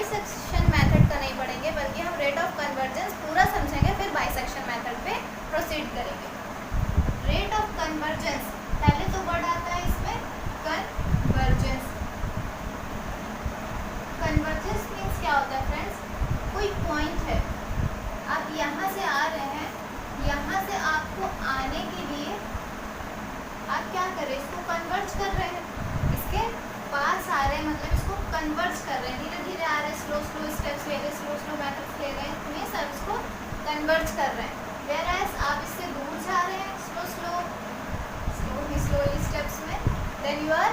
Bisection method का नहीं पढ़ेंगे, बल्कि हम रेट ऑफ कन्वर्जेंस पूरा समझेंगे, फिर बाइसेक्शन मेथड पे प्रोसीड करेंगे। रेट ऑफ कन्वर्जेंस, पहले तो वर्ड आता है इसमें कन्वर्जेंस। कन्वर्जेंस मीन्स क्या होता है फ्रेंड्स, कोई पॉइंट है, आप यहाँ से आ रहे हैं, यहाँ से आपको आने के लिए आप क्या कर रहे हैं, इसको कन्वर्ज कर रहे हैं, इसके पास आ रहे हैं, मतलब इसको कन्वर्ज कर रहे हैं, धीरे धीरे आ रहे हैं, स्लो स्लो स्टेप्स ले रहे हैं, स्लो स्लो मेथड्स ले रहे हैं, ये सब इसको कन्वर्ज कर रहे हैं। वेयरएज आप इससे दूर जा रहे हैं स्लोली स्टेप्स में, then you are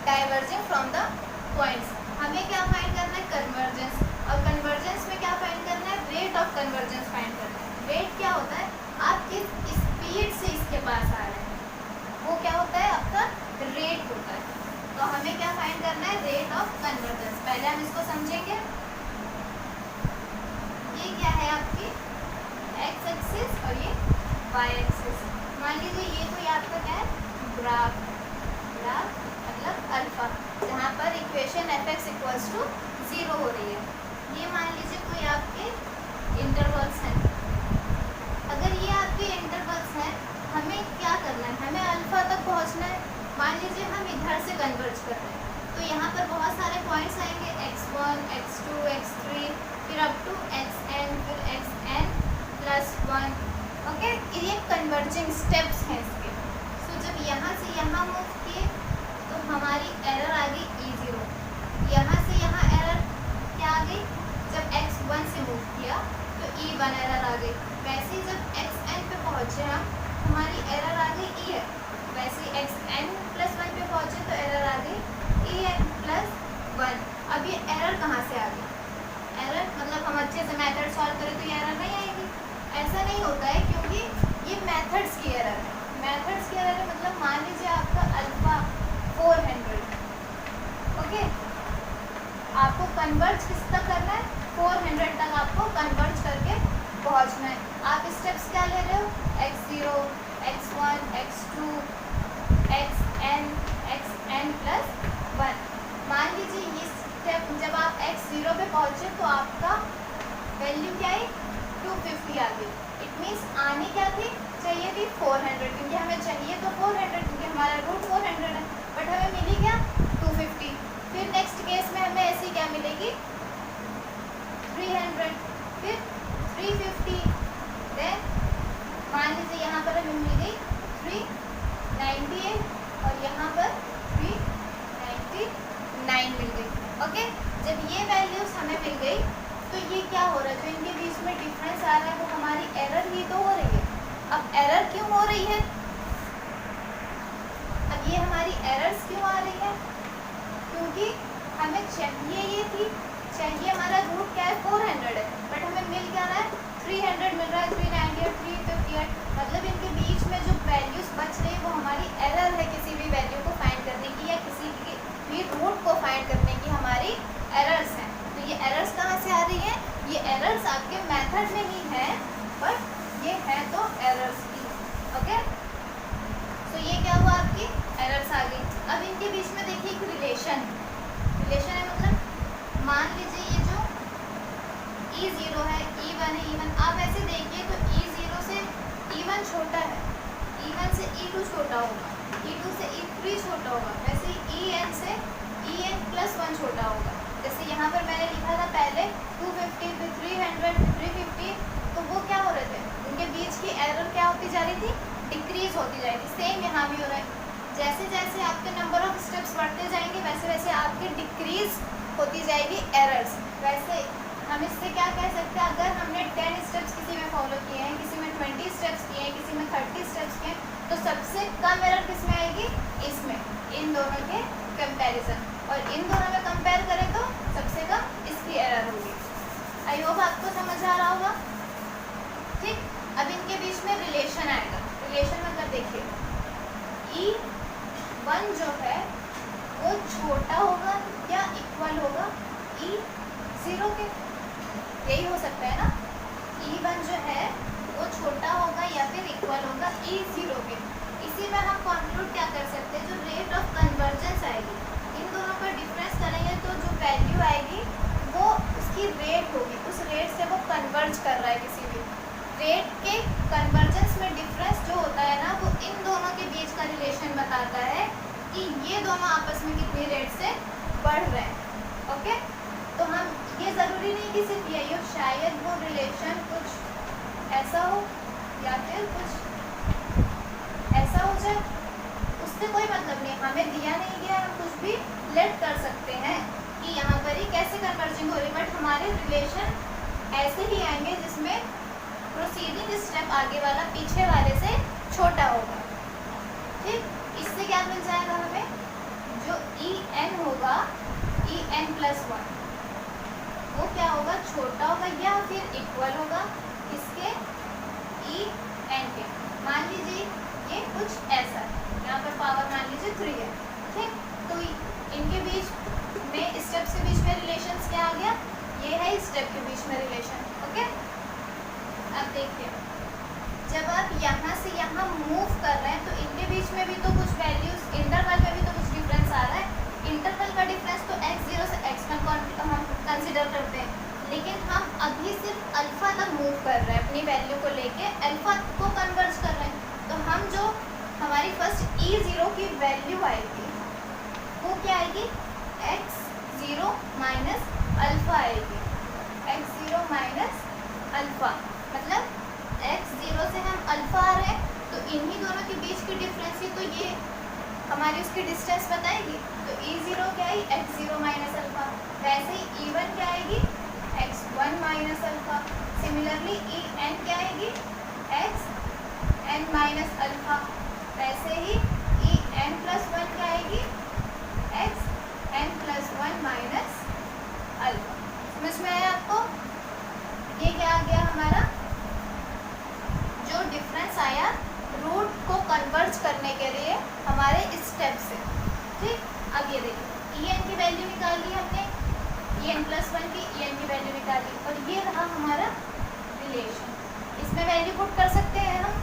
diverging from the points. हमें क्या फाइंड करना है, कन्वर्जेंस, और कन्वर्जेंस में क्या फाइंड करना है, रेट ऑफ कन्वर्जेंस फाइंड करना है। रेट क्या होता है, आप किस स्पीड से इसके पास आ रहे हैं, वो क्या होता है, आपका रेट होता है। तो हमें क्या फाइंड करना है, रेट ऑफ कन्वर्जेंस। पहले हम इसको समझेंगे। ये क्या है आपकी एक्स एक्सिस और ये वाई एक्सिस। मान लीजिए ये कोई आपका क्या है, ग्राफ मतलब अल्फा, जहाँ पर इक्वेशन fx इक्वल्स टू 0 हो रही है। ये मान लीजिए कोई आपके इंटरवल्स हैं। अगर ये आपके इंटरवल्स हैं, हमें क्या करना है, हमें अल्फा तक पहुँचना है। मान लीजिए हम इधर से कन्वर्ज कर रहे हैं, तो यहाँ पर बहुत सारे पॉइंट्स आएंगे, x1, x2, x3, फिर अप टू xn, फिर xn+1। ओके, ये कन्वर्जिंग स्टेप्स हैं इसके। सो जब यहाँ से यहाँ मूव किए तो हमारी एरर आ गई E0। यहाँ से यहाँ एरर क्या आ गई, जब x1 से मूव किया तो E1 एरर आ गई। वैसे ही जब xn पे पहुँचे हम, हमारी एरर आ गई En। वैसे ही xn+1 पे पहुँचे तो एरर आ गई En+1। अब ये एरर कहाँ से आ गई, एरर मतलब हम अच्छे से मेथड सॉल्व करें तो ये एरर नहीं आएगी। ऐसा नहीं होता है, क्योंकि ये मेथड्स की एरर है। मेथड्स की एरर है मतलब मान लीजिए आपका अल्फा 400, ओके, आपको कन्वर्ज किस तक करना है, 400 तक आपको कन्वर्ज करके पहुंचना है। आप स्टेप्स क्या ले रहे हो, x0, x1, x2, xn+1। मान लीजिए ये स्टेप जब आप x0 पे पहुंचे तो आपका वैल्यू क्या है, 250 आ गई। इट मीन्स आने क्या थी, चाहिए थी 400, क्योंकि हमें चाहिए तो 400, क्योंकि हमारा रूट 400 है, बट हमें मिली क्या, 250। फिर नेक्स्ट केस में हमें ऐसी क्या मिलेगी, 300, फिर 350, देन मान लीजिए यहाँ पर हमें मिल गई 398 और यहाँ पर 399 मिल गई। ओके, जब ये वैल्यूज हमें मिल गई तो ये क्या हो रहा है, जो इनके बीच में डिफरेंस आ रहा है वो हमारी एरर ही तो हो रही है। अब एरर क्यों हो रही है, अब ये हमारी एरर्स क्यों आ रही है, क्योंकि हमें चाहिए ये थी, चाहिए हमारा रूट क्या है, 400 है, बट हमें मिल क्या रहा है, 300 मिल रहा है, 398, 358। मतलब इनके बीच में जो वैल्यूज बच रही है वो हमारी एरर है, किसी भी वैल्यू को फाइंड करने की या किसी भी रूट को फाइंड करने की हमारी एरर्स हैं। तो ये एरर्स कहाँ से आ रही है, ये एरर्स आपके मेथड में ही है, बट ये है तो एरर्स की। ओके, तो ये क्या हुआ, आपकी एरर्स आ गई। अब इनके बीच में देखिए एक रिलेशन है, मतलब मान लीजिए ये जो E0 है, E1 है, E1 आप ऐसे देखिए तो E0 से E1 छोटा है, E1 से E2 छोटा होगा, E2 से E3 छोटा होगा, वैसे ही En से En+1 छोटा होगा। जैसे यहाँ पर मैंने लिखा था पहले 250, फिर 300, फिर 350, तो वो क्या हो रहे थे, उनके बीच की एरर क्या होती जा रही थी, डिक्रीज होती जा रही थी। सेम यहाँ भी हो रहा है, जैसे जैसे आपके नंबर ऑफ स्टेप्स बढ़ते जाएंगे वैसे वैसे आपकी डिक्रीज होती जाएगी एरर्स। वैसे हम इससे क्या कह सकते हैं, अगर हमने 10 स्टेप्स किसी में फॉलो किए हैं, किसी में 20 स्टेप्स किए हैं, किसी में 30 स्टेप्स किए हैं, तो सबसे कम एरर किस में आएगी, इसमें, इन दोनों के कंपैरिजन। और इन दोनों में कंपेयर करें तो सबसे कम इसकी एरर होगी। आई होप आपको समझ आ रहा होगा। ठीक, अब इनके बीच में रिलेशन आएगा। रिलेशन मतलब देखिए E1 जो है वो छोटा होगा या इक्वल होगा E0 के, यही हो सकता है ना। E1 जो है वो छोटा होगा या फिर इक्वल होगा E0 के। इसी में हम कंक्लूड क्या कर सकते हैं, जो रेट ऑफ कन्वर्जेंस आएगी, इन दोनों का डिफरेंस करेंगे तो जो वैल्यू आएगी वो कर रहा है किसी भी रेट के कन्वर्जेंस में डिफरेंस जो होता है ना, वो इन दोनों के बीच का रिलेशन बताता है कि ये दोनों आपस में कितनी रेट से बढ़ रहे हैं। ओके, तो हम ये ज़रूरी नहीं कि सिर्फ यही हो, शायद वो रिलेशन कुछ ऐसा हो या फिर कुछ ऐसा हो जाए, उससे कोई मतलब नहीं, हमें दिया नहीं गया, हम कुछ भी लेट कर सकते हैं कि यहाँ पर ही कैसे कन्वर्जिंग हो रही, बट हमारे रिलेशन ऐसे ही आएंगे जिसमें प्रोसीडिंग स्टेप आगे वाला पीछे वाले से छोटा होगा। ठीक, इससे क्या मिल जाएगा हमें, जो ई एन होगा, ई एन प्लस 1, वो क्या होगा, छोटा होगा या फिर इक्वल होगा इसके ई एन के। मान लीजिए ये कुछ ऐसा है, यहाँ पर पावर मान लीजिए 3 है। ठीक, तो इनके बीच में स्टेप के बीच में रिलेशंस क्या आ गया, ये है स्टेप के बीच में रिलेशन। ओके, अब देखिए जब आप यहाँ से यहाँ मूव कर रहे हैं तो इनके बीच में भी तो कुछ वैल्यूज, इंटरवल में भी तो कुछ डिफरेंस आ रहा है। इंटरवल का डिफरेंस तो x0 से x1 हम कंसिडर करते हैं, लेकिन हम अभी सिर्फ अल्फा तक मूव कर रहे हैं, अपनी वैल्यू को लेके अल्फा को कन्वर्ज कर रहे हैं। तो हम जो हमारी फर्स्ट E0 की वैल्यू आएगी वो क्या आएगी, x0 माइनस अल्फा आएगी, x0 माइनस अल्फा, मतलब x0 से हम अल्फा आ रहे हैं तो इन्हीं दोनों के बीच की डिफरेंस ही तो ये हमारी उसकी डिस्टेंस बताएगी। तो E0 क्या है, x0 माइनस अल्फा, वैसे ही E1 क्या आएगी, x1 minus alpha. Similarly En क्या आएगी, xn माइनस अल्फा, वैसे ही En प्लस 1 क्या आएगी, xn प्लस 1 माइनस अल्फा। समझ में आया आपको, ये क्या आ गया हमारा, जो डिफरेंस आया रूट को कन्वर्ज करने के लिए हमारे स्टेप से। ठीक, अब ये देखिए En की वैल्यू निकाली हमने, En प्लस 1 की En की वैल्यू निकाली, और ये रहा हमारा रिलेशन। इसमें वैल्यू पुट कर सकते हैं, हम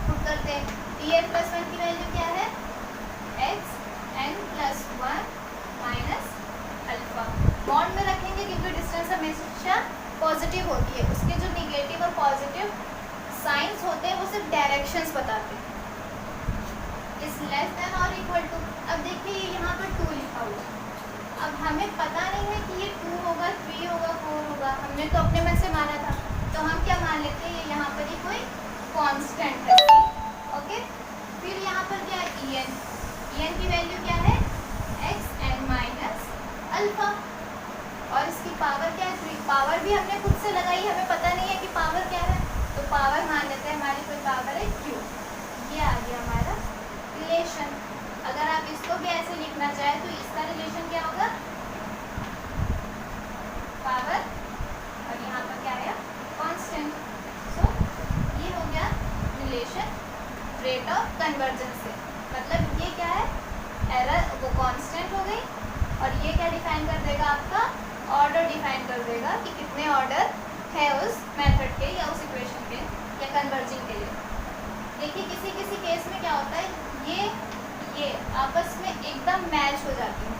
पुट करते हैं। En प्लस 1 की वैल्यू क्या है, xn plus 1 minus alpha. Bond में रखेंगे क्योंकि डिस्टेंस हमेशा पॉजिटिव होती है, उसके जो निगेटिव और पॉजिटिव साइंस होते हैं वो सिर्फ डायरेक्शंस बताते हैं। इस लेस देन और इक्वल टू, अब देखिए ये यहाँ पर 2 लिखा हुआ, अब हमें पता नहीं है कि ये 2 होगा, 3 होगा, 4 होगा, हमने तो अपने मन से माना था, तो हम क्या मान लेते हैं, ये यहाँ पर ही कोई कांस्टेंट है। ओके, फिर यहाँ पर क्या है, En की वैल्यू क्या है, xn माइनस अल्फा, और इसकी पावर क्या है, 3। पावर भी हमने खुद से लगाई, हमें पता नहीं है कि पावर क्या है, तो पावर मान लेते हैं हमारी कोई पावर है q। ये आ गया हमारा रिलेशन। अगर आप इसको भी ऐसे लिखना चाहें तो इसका रिलेशन क्या होगा, पावर, और यहाँ पर क्या आया, कांस्टेंट। सो ये हो गया रिलेशन रेट ऑफ कन्वर्जेंस से, मतलब ये क्या है, एरर वो कांस्टेंट हो गई, और ये क्या डिफाइन कर देगा, आपका ऑर्डर डिफाइन कर देगा कि कितने ऑर्डर है उस मेथड के या उस इक्वेशन के या कन्वर्जिंग के लिए। देखिए किसी किसी केस में क्या होता है, ये आपस में एकदम मैच हो जाती है।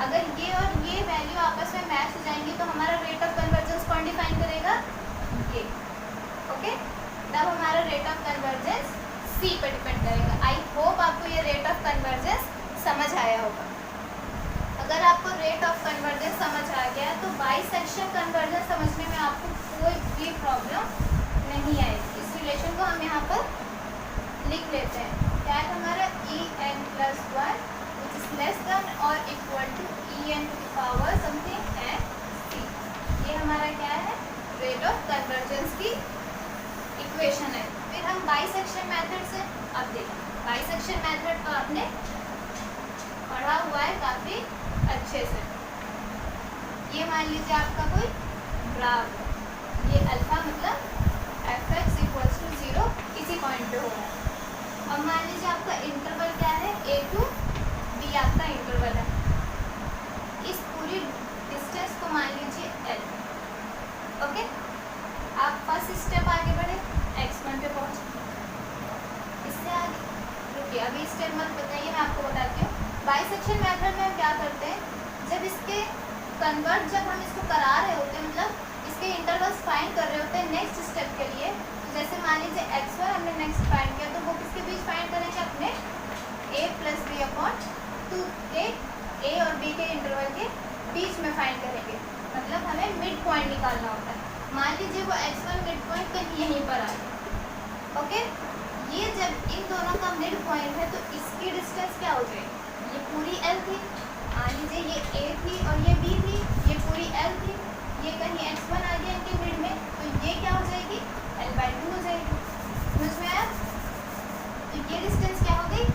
अगर ये और ये वैल्यू आपस में मैच हो जाएंगी तो हमारा रेट ऑफ कन्वर्जेंस कौन डिफाइन करेगा, ये। ओके, तब हमारा रेट ऑफ कन्वर्जेंस C पर डिपेंड करेगा। आई होप आपको ये रेट ऑफ कन्वर्जेंस समझ आया होगा। अगर आपको रेट ऑफ कन्वर्जेंस समझ आ गया तो बाइसेक्शन कन्वर्जेंस समझने में आपको कोई भी प्रॉब्लम नहीं आएगी। इस रिलेशन को हम यहाँ पर लिख लेते हैं, क्या है हमारा En plus 1 which is less than और equal to En to the power something and C। ये हमारा क्या है, रेट ऑफ कन्वर्जेंस की इक्वेशन है। फिर हम बाइसेक्शन मेथड से, अब देखिए बाइसेक्शन मेथड तो आपने पढ़ा हुआ है काफ़ी अच्छे से। ये मान लीजिए आपका कोई ग्राफ, ये अल्फा मतलब fx इक्वल्स टू 0 इसी पॉइंट पे हो रहा है। अब मान लीजिए आपका इंटरवल क्या है, a टू b आपका इंटरवल है। इस पूरी डिस्टेंस को मान लीजिए l। ओके, आप फर्स्ट स्टेप आगे बढ़े, x1 पे पहुँचे, इससे आगे रुकिए, अभी स्टेप मत बताइए, मैं आपको बताती हूँ। बाइसेक्शन मेथड में हम क्या करते हैं, जब इसके कन्वर्ट, जब हम इसको करा रहे होते हैं, मतलब इसके इंटरवल्स फाइंड कर रहे होते हैं नेक्स्ट स्टेप के लिए। तो जैसे मान लीजिए x1 हमने नेक्स्ट फाइंड किया, तो वो किसके बीच फाइंड करेंगे, अपने a प्लस बी अपॉन 2 के a और b के इंटरवल के बीच में फाइंड करेंगे। मतलब हमें मिड पॉइंट निकालना होता है। मान लीजिए वो x1 मिड पॉइंट कहीं यहीं पर आ गया, ओके। ये जब इन दोनों का मिड पॉइंट है तो इसकी डिस्टेंस क्या हो जाएगी, ये पूरी l थी, मान लीजिए ये a थी और ये b थी, ये पूरी l थी, ये कहीं x1 आ गया इनके मिड में, तो ये क्या हो जाएगी, l/2 हो जाएगी। समझ में आया? तो ये डिस्टेंस क्या हो गई,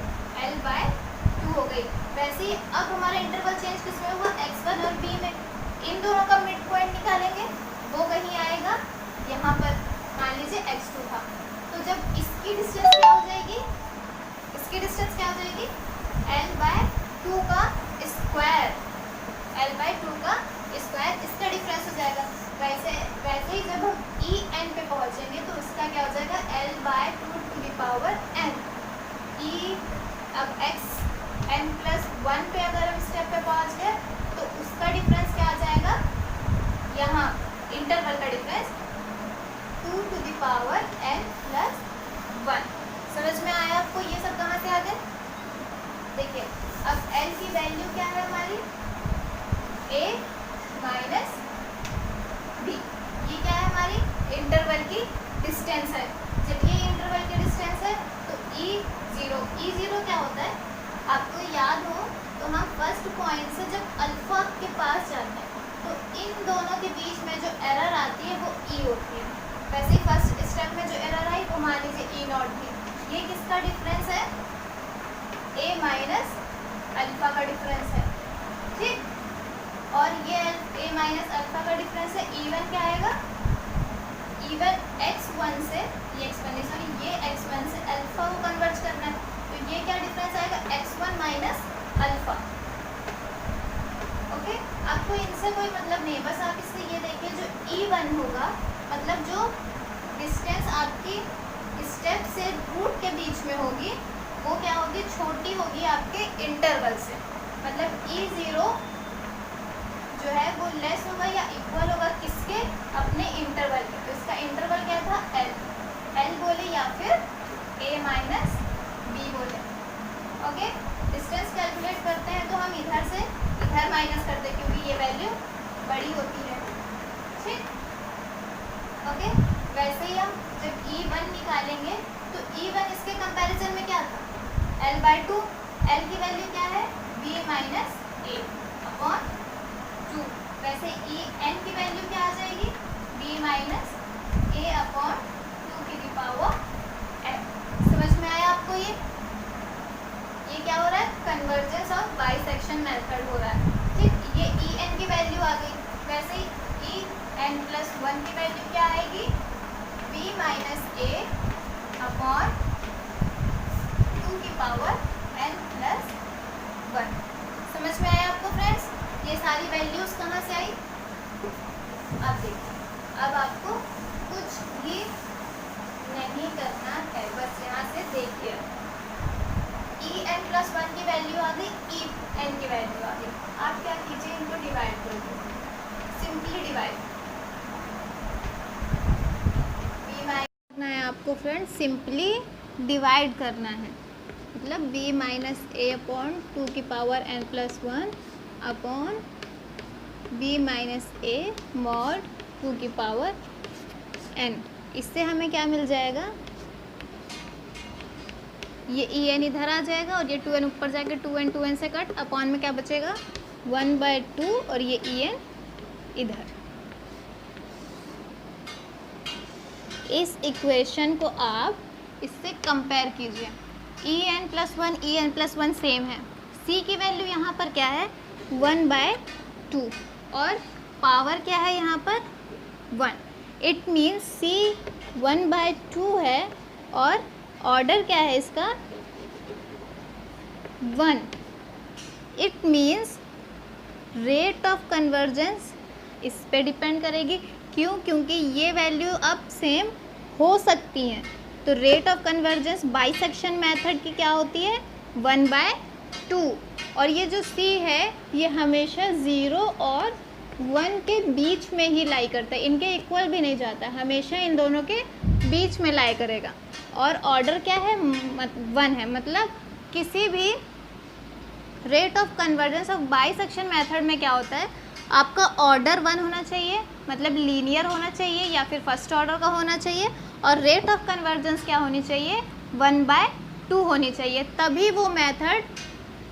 l/2 हो गई। वैसे ही अब हमारा इंटरवल चेंज किसमें हुआ, x1 और b में। इन दोनों का मिड पॉइंट निकालेंगे, वो कहीं आएगा यहाँ पर, मान लीजिए x2 था। तो जब इसकी डिस्टेंस क्या हो जाएगी, इसकी डिस्टेंस क्या हो जाएगी, l/2 का स्क्वायर, l/2 का स्क्वायर, इसका डिफरेंस हो जाएगा। वैसे ही जब हम en पे पहुँचेंगे तो इसका क्या हो जाएगा, l/2 to the power n। e अब xn+1 पे अगर हम स्टेप पे पहुँच गए तो उसका डिफरेंस क्या आ जाएगा, यहाँ इंटरवल का difference 2 to the power n+1। समझ में आया आपको ये सब कहाँ से आ गए? देखिए अब l की वैल्यू क्या है हमारी, a माइनस b। ये क्या है, हमारी इंटरवल की डिस्टेंस है। जब ये इंटरवल की डिस्टेंस है तो e0 क्या होता है, आपको याद हो तो हम फर्स्ट पॉइंट से जब अल्फा के पास जाते हैं तो इन दोनों के बीच में जो एरर आती है वो e होती है। वैसे ही फर्स्ट स्टेप में जो एरर आई वो मान लीजिए e0 थी। ये किसका डिफरेंस है, a माइनस अल्फा का डिफरेंस है, ठीक। और ये a माइनस अल्फा का डिफरेंस है, e1 क्या आएगा, e1 x1 से ये x1 से अल्फा को कन्वर्ट करना है, तो ये क्या डिफरेंस आएगा, x1 माइनस अल्फा। ओके, आपको इनसे कोई मतलब नहीं, बस आप इससे ये देखिए जो e1 होगा, मतलब जो डिस्टेंस आपकी स्टेप से रूट के बीच में होगी वो क्या होगी, छोटी होगी आपके इंटरवल से। मतलब e0 जो है वो लेस होगा या इक्वल होगा किसके, अपने इंटरवल के। तो इसका इंटरवल क्या था, l बोले या फिर a माइनस b बोले। ओके, डिस्टेंस कैलकुलेट करते हैं तो हम इधर से इधर माइनस करते हैं क्योंकि ये वैल्यू बड़ी होती है, ठीक। ओके, वैसे ही हम जब e1 निकालेंगे तो e1 इसके कंपैरिजन में क्या था, l/2। l की वैल्यू क्या है, b माइनस a अपॉन 2। वैसे en की वैल्यू क्या आ जाएगी, b माइनस a अपॉन 2 की पावर n। समझ में आया आपको? ये क्या हो रहा है, कन्वर्जेंस और बाइसेक्शन मेथड हो रहा है, ठीक। ये en की वैल्यू आ गई। वैसे ही en+1 की वैल्यू क्या आएगी, b माइनस a अपॉन 2 की पावर n+1। समझ में आया आपको फ्रेंड्स? ये सारी वैल्यूज कहाँ से आई, आप देखिए। अब आपको कुछ भी नहीं करना है, बस यहाँ से देखिए en+1 की वैल्यू आ गई, en की वैल्यू आ गई। आप क्या कीजिए, इनको डिवाइड कर दीजिए, सिंपली डिवाइड करना है आपको फ्रेंड्स, सिंपली डिवाइड करना है। मतलब b माइनस a अपॉन 2 की power n+1 upon b minus a mod 2 की पावर n। इससे हमें क्या मिल जाएगा, ये en इधर आ जाएगा और ये 2n ऊपर जाके 2n से कट, अपॉन में क्या बचेगा 1/2 और ये en इधर। इस इक्वेशन को आप इससे कंपेयर कीजिए, en+1 सेम है, c की वैल्यू यहाँ पर क्या है 1/2 और पावर क्या है यहाँ पर 1। इट मीन्स c 1/2 है और ऑर्डर क्या है इसका 1। It means rate of convergence इस पे डिपेंड करेगी। क्यों? क्योंकि ये वैल्यू अब सेम हो सकती हैं। तो rate of convergence bisection method की क्या होती है 1/2 और ये जो c है ये हमेशा 0 और 1 के बीच में ही लाई करता है, इनके इक्वल भी नहीं जाता, हमेशा इन दोनों के बीच में लाई करेगा। और ऑर्डर क्या है, 1 है, मतलब किसी भी rate of convergence of bisection method में क्या होता है, आपका ऑर्डर 1 होना चाहिए, मतलब लीनियर होना चाहिए या फिर फर्स्ट ऑर्डर का होना चाहिए, और रेट ऑफ कन्वर्जेंस क्या होनी चाहिए, 1/2 होनी चाहिए, तभी वो method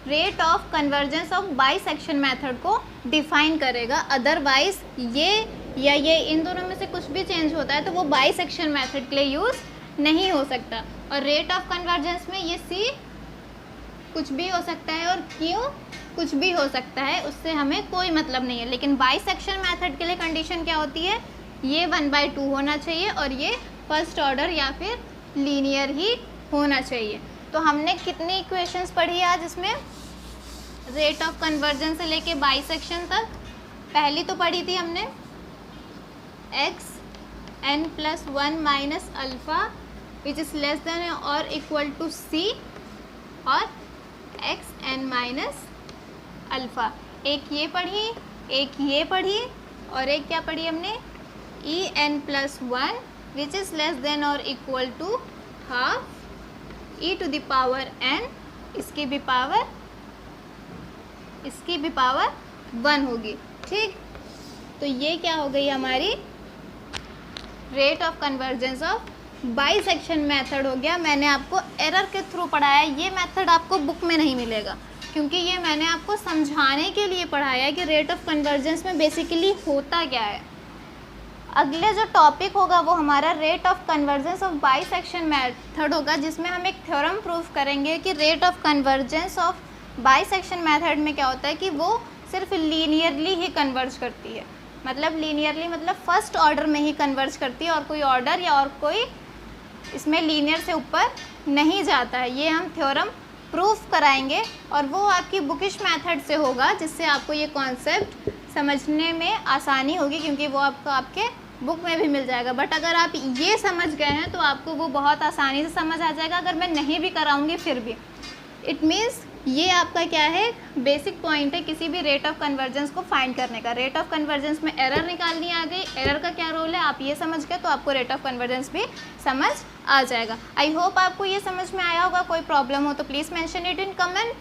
rate of convergence of bisection method को डिफाइन करेगा। अदरवाइज ये इन दोनों में से कुछ भी चेंज होता है तो वो बाइसेक्शन मेथड के लिए यूज़ नहीं हो सकता। और रेट ऑफ कन्वर्जेंस में ये C कुछ भी हो सकता है और Q कुछ भी हो सकता है, उससे हमें कोई मतलब नहीं है। लेकिन बाइसेक्शन मेथड के लिए कंडीशन क्या होती है, ये 1/2 होना चाहिए और ये फर्स्ट ऑर्डर या फिर लीनियर ही होना चाहिए। तो हमने कितनी इक्वेशंस पढ़ी आज इसमें, रेट ऑफ कन्वर्जन से लेके बाइसेक्शन तक। पहली तो पढ़ी थी हमने xn+1 minus alpha which is less than और इक्वल टू C और xn माइनस अल्फ़ा। एक ये पढ़ी, एक ये पढ़ी और एक क्या पढ़ी हमने, en+1 which is less than और इक्वल टू हाफ e⁻n, इसकी भी पावर 1 होगी। ठीक, तो ये क्या हो गई हमारी rate of convergence of bisection method हो गया। मैंने आपको एरर के थ्रू पढ़ाया, ये मेथड आपको बुक में नहीं मिलेगा क्योंकि ये मैंने आपको समझाने के लिए पढ़ाया है कि रेट ऑफ कन्वर्जेंस में बेसिकली होता क्या है। अगले जो टॉपिक होगा वो हमारा rate of convergence of bisection method होगा, जिसमें हम एक थ्योरम प्रूफ करेंगे कि rate of convergence of bisection method में क्या होता है कि वो सिर्फ लीनियरली ही कन्वर्ज करती है। मतलब लीनियरली मतलब फर्स्ट ऑर्डर में ही कन्वर्ज करती है और कोई ऑर्डर या और कोई इसमें लीनियर से ऊपर नहीं जाता है। ये हम थ्योरम प्रूफ कराएंगे और वो आपकी बुकिश मेथड से होगा, जिससे आपको ये कॉन्सेप्ट समझने में आसानी होगी क्योंकि वो आपको आपके बुक में भी मिल जाएगा। बट अगर आप ये समझ गए हैं तो आपको वो बहुत आसानी से समझ आ जाएगा। अगर मैं नहीं भी कराऊंगी फिर भी इट मीन्स ये आपका क्या है, बेसिक पॉइंट है किसी भी रेट ऑफ कन्वर्जेंस को फाइंड करने का। रेट ऑफ कन्वर्जेंस में एरर निकालनी आ गई, एरर का क्या रोल है आप ये समझ गए तो आपको रेट ऑफ कन्वर्जेंस भी समझ आ जाएगा। आई होप आपको ये समझ में आया होगा। कोई प्रॉब्लम हो तो please mention it in comment.